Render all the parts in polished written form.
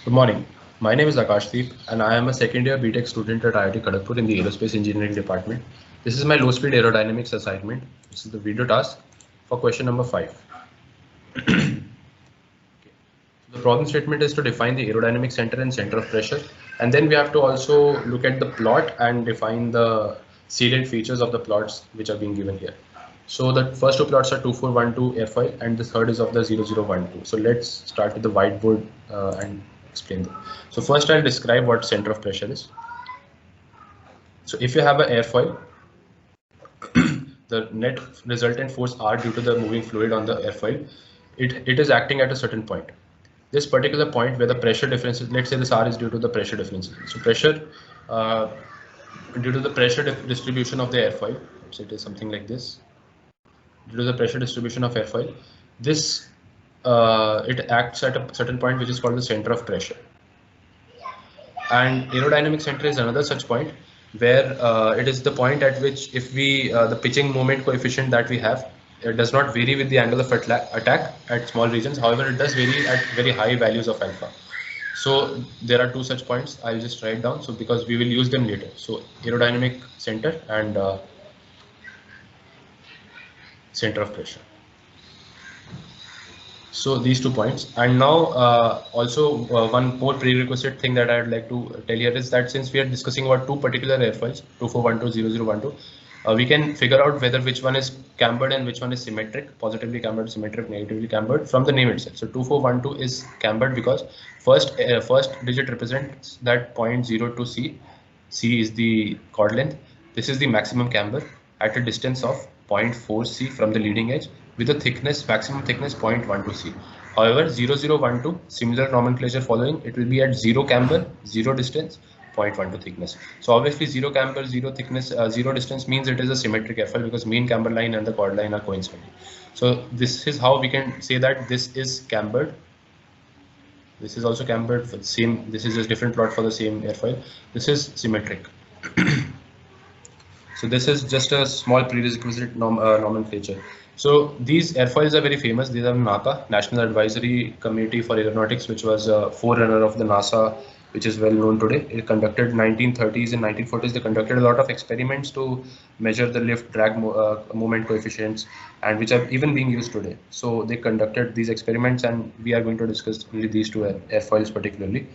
Good morning. My name is Akashdeep and I am a second year BTech student at IIT Kharagpur in the Aerospace Engineering Department. This is my low speed aerodynamics assignment. This is the video task for question number 5. The problem statement is to define the aerodynamic center and center of pressure, and then we have to also look at the plot and define the salient features of the plots which are being given here. So the first two plots are 2412 airfoil and the third is of the 0012. So let's start with the whiteboard and explain them. So first I'll describe what center of pressure is. So if you have an airfoil, the net resultant force R due to the moving fluid on the airfoil, it is acting at a certain point. This particular point where the pressure difference is, let's say this R is due to the pressure difference. So pressure due to the pressure distribution of the airfoil, so it is something like this. Due to the pressure distribution of airfoil, this it acts at a certain point which is called the center of pressure. And aerodynamic center is another such point where it is the point at which if we the pitching moment coefficient that we have, it does not vary with the angle of attack at small regions. However, it does vary at very high values of alpha. So there are two such points. I'll just write down. So because we will use them later. So aerodynamic center and center of pressure. So these 2 points. And now also one more prerequisite thing that I would like to tell here is that since we are discussing about two particular airfoils, 2412, 0012, we can figure out whether which one is cambered and which one is symmetric, positively cambered, symmetric, negatively cambered from the name itself. So 2412 is cambered because first digit represents that point 02 C. C is the chord length. This is the maximum camber at a distance of 0.4 C from the leading edge with a thickness, maximum thickness 0.12 C. However, 0012, similar nomenclature following, it will be at 0 camber, 0 distance, 0.12 thickness. So obviously 0 camber, 0 thickness, 0 distance means it is a symmetric airfoil because main camber line and the chord line are coinciding. So this is how we can say that this is cambered. This is also cambered for the same, this is a different plot for the same airfoil. This is symmetric. So this is just a small prerequisite nomenclature. So these airfoils are very famous. These are NACA, National Advisory Committee for Aeronautics, which was a forerunner of the NASA, which is well known today. It conducted 1930s and 1940s. They conducted a lot of experiments to measure the lift drag moment coefficients, and which are even being used today. So they conducted these experiments, and we are going to discuss these two airfoils particularly.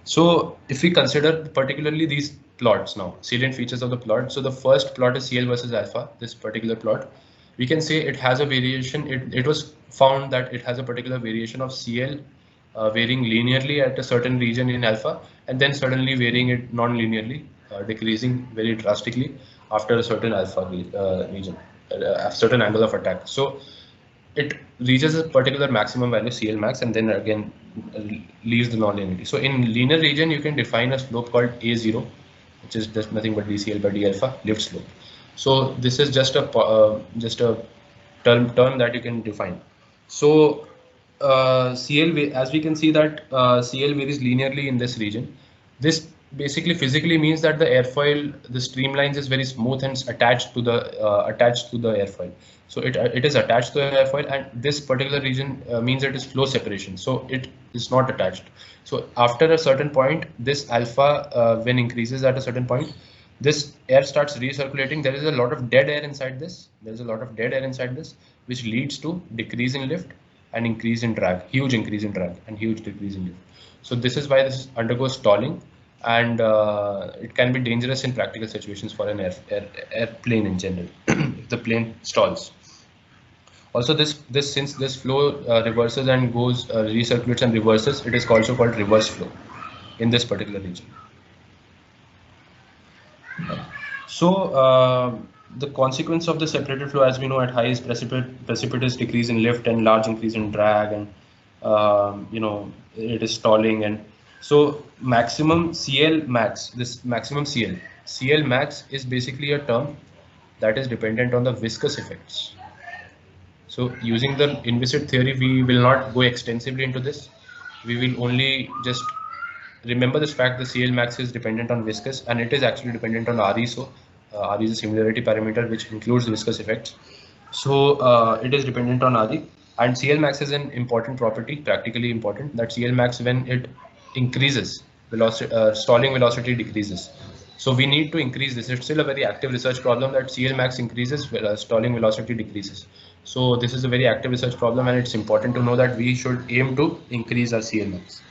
So if we consider particularly these plots now, salient features of the plot. So the first plot is CL versus alpha, this particular plot. We can say it has a variation. It was found that it has a particular variation of CL varying linearly at a certain region in alpha, and then suddenly varying it non-linearly, decreasing very drastically after a certain alpha region, a certain angle of attack. So it reaches a particular maximum value CL max and then again leaves the non-linearity. So in linear region, you can define a slope called A0, which is just nothing but dCl by d alpha, lift slope. So this is just a term that you can define. So CL, as we can see that CL varies linearly in this region. This basically physically means that the airfoil, the streamlines is very smooth and attached to the airfoil. So it is attached to the airfoil, and this particular region means it is flow separation. So it is not attached. So after a certain point, this alpha when increases at a certain point, this air starts recirculating. There is a lot of dead air inside this. There is a lot of dead air inside this, which leads to decrease in lift and increase in drag, huge increase in drag and huge decrease in lift. So this is why this undergoes stalling, and it can be dangerous in practical situations for an airplane in general if the plane stalls. Also, since this flow reverses and goes recirculates and reverses, it is also called reverse flow in this particular region. So the consequence of the separated flow, as we know, at high is precipitous decrease in lift and large increase in drag, and it is stalling. And so maximum CL max, this maximum CL max is basically a term that is dependent on the viscous effects. So using the inviscid theory, we will not go extensively into this. We will only just remember this fact: the CL max is dependent on viscous, and it is actually dependent on RE. So RE is a similarity parameter which includes viscous effects. So it is dependent on RE, and CL max is an important property, practically important, that CL max, when it increases, stalling velocity decreases. So we need to increase this. It's still a very active research problem that CLmax increases, stalling velocity decreases. So this is a very active research problem, and it's important to know that we should aim to increase our CLmax.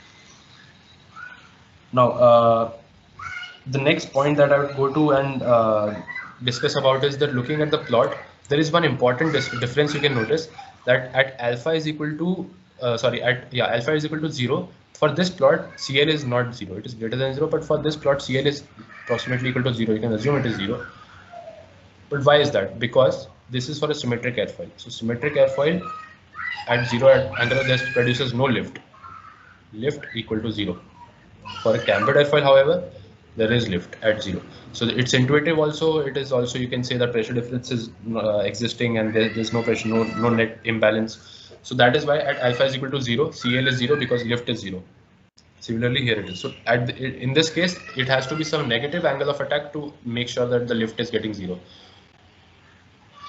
Now, the next point that I would go to and discuss about is that looking at the plot, there is one important difference you can notice, that at alpha is equal to alpha is equal to 0. For this plot, CL is not 0, it is greater than 0, but for this plot, CL is approximately equal to 0. You can assume it is 0. But why is that? Because this is for a symmetric airfoil. So symmetric airfoil at 0 angle this produces no lift. Lift equal to 0. For a cambered airfoil, however, there is lift at 0. So it's intuitive also. It is also, you can say that pressure difference is existing and there's no pressure, no net imbalance. So that is why at alpha is equal to 0, CL is 0 because lift is 0. Similarly, here it is. So in this case, it has to be some negative angle of attack to make sure that the lift is getting 0.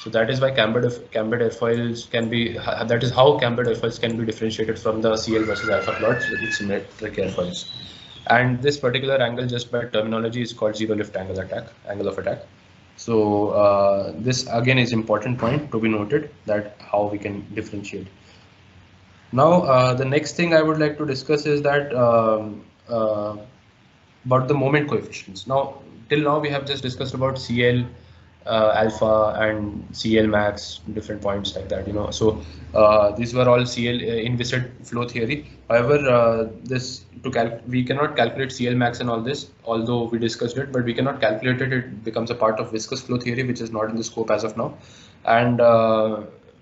So that is why cambered airfoils can be, that is how cambered airfoils can be differentiated from the CL versus alpha plots with symmetric airfoils. And this particular angle, just by terminology, is called zero lift angle of attack. So this again is important point to be noted, that how we can differentiate. Now the next thing I would like to discuss is that about the moment coefficients. Now till now we have just discussed about CL, alpha and CL max, different points like that, so these were all CL in viscid flow theory. However, we cannot calculate CL max and all this, although we discussed it, but we cannot calculate it. It becomes a part of viscous flow theory, which is not in the scope as of now. And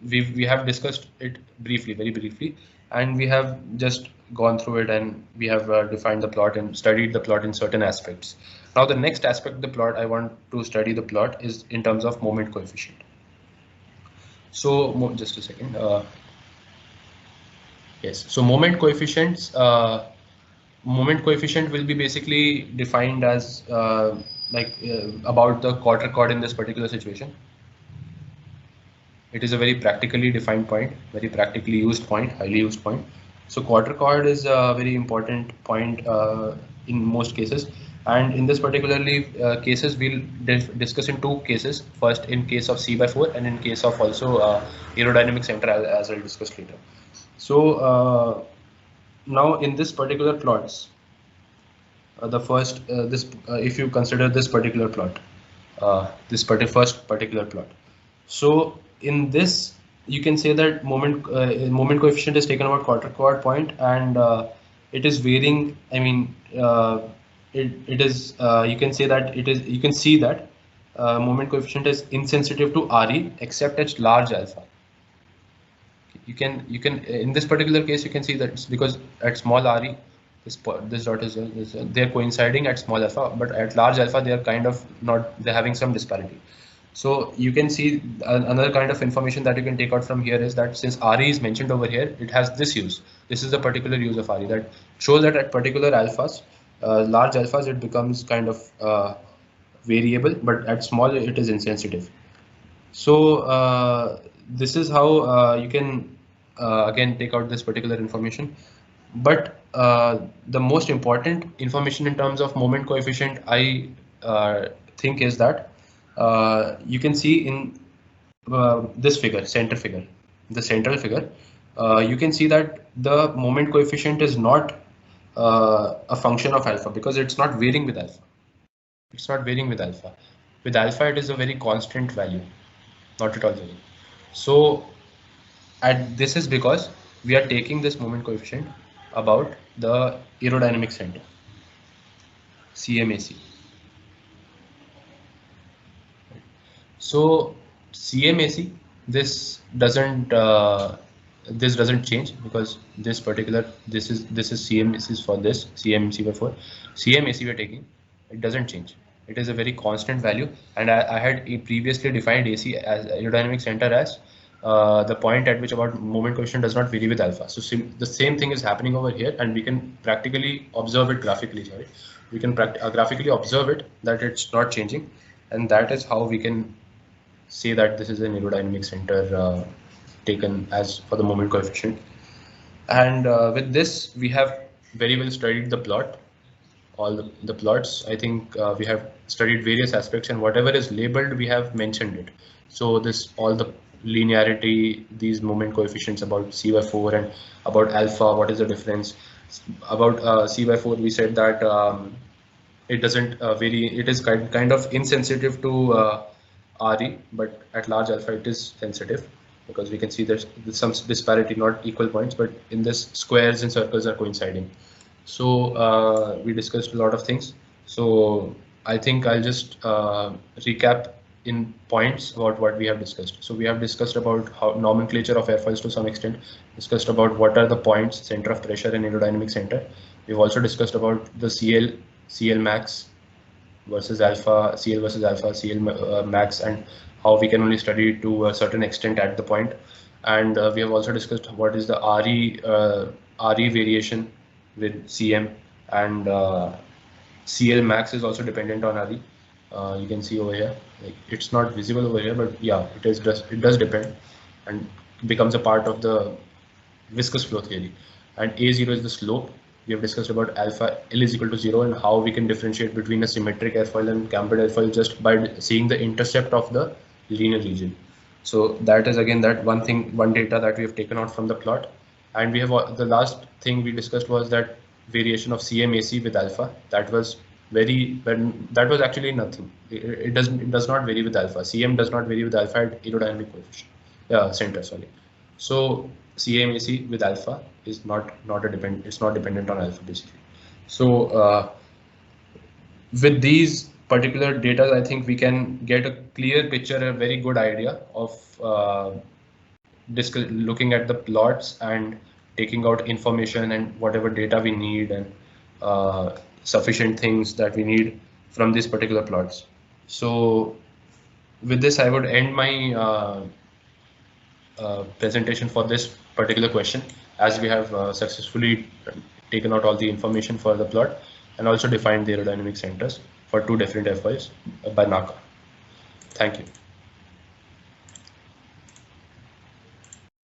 we have discussed it briefly, very briefly, and we have just gone through it, and we have defined the plot and studied the plot in certain aspects. Now the next aspect of the plot I want to study the plot is in terms of moment coefficient. So just a second. Yes, so moment coefficient will be basically defined as about the quarter chord in this particular situation. It is a very practically defined point, very practically used point, highly used point. So quarter chord is a very important point in most cases. And in this particularly cases, we'll discuss in two cases. First, in case of C/4, and in case of also aerodynamic center, as I'll discuss later. So now in this particular plots, the first if you consider this particular plot, first particular plot. So in this, you can say that moment coefficient is taken about quarter chord point, and it is varying. I mean, it is you can say that it is, you can see that moment coefficient is insensitive to RE except at large alpha. You can in this particular case, you can see that it's because at small RE, this dot is they're coinciding at small alpha, but at large alpha they are kind of not, they're having some disparity. So you can see another kind of information that you can take out from here is that since RE is mentioned over here, it has this use. This is the particular use of RE that shows that at particular alphas, large alphas, it becomes kind of variable, but at small it is insensitive. So this is how you can again take out this particular information. But the most important information in terms of moment coefficient, I think, is that you can see in this figure, the central figure, you can see that the moment coefficient is not a function of alpha, because it's not varying with alpha. It's not varying with alpha. With alpha, it is a very constant value, not at all varying. So this is because we are taking this moment coefficient about the aerodynamic center, CMAC. So CMAC, this doesn't change, because this is CMAC for this CMC/4. CMAC we are taking, it doesn't change. It is a very constant value, and I had previously defined AC as aerodynamic center as the point at which about moment coefficient does not vary with alpha. So the same thing is happening over here, and we can practically observe it graphically. Sorry, we can graphically observe it that it's not changing, and that is how we can say that this is an aerodynamic center taken as for the moment coefficient. And with this, we have very well studied the plot, all the plots. I think we have studied various aspects, and whatever is labeled, we have mentioned it. So this, all the linearity, these moment coefficients about C by 4 and about alpha, what is the difference? About C by 4, we said that it doesn't vary, it is kind of insensitive to RE, but at large alpha it is sensitive, because we can see there's some disparity, not equal points, but in this squares and circles are coinciding. So we discussed a lot of things. So I think I'll just recap in points about what we have discussed. So we have discussed about how nomenclature of airfoils to some extent, discussed about what are the points, center of pressure and aerodynamic center. We've also discussed about the CL max versus alpha, CL max, and how we can only study it to a certain extent at the point. And we have also discussed what is the RE variation with CM, and CL max is also dependent on RE. You can see over here, like, it's not visible over here, but yeah, it does depend and becomes a part of the viscous flow theory. And A0 is the slope. We have discussed about alpha L is equal to 0 and how we can differentiate between a symmetric airfoil and cambered airfoil just by seeing the intercept of the linear region. So that is again that one data that we have taken out from the plot. And we have the last thing we discussed was that variation of CMAC with alpha. That was actually nothing. It does not vary with alpha. CM does not vary with alpha at aerodynamic coefficient center. Sorry. So CMAC with alpha is not dependent on alpha basically. So with these particular data, I think we can get a clear picture, a very good idea of looking at the plots and taking out information and whatever data we need, and sufficient things that we need from these particular plots. So with this, I would end my presentation for this particular question, as we have successfully taken out all the information for the plot and also defined the aerodynamic centers for two different airfoils by NACA. Thank you.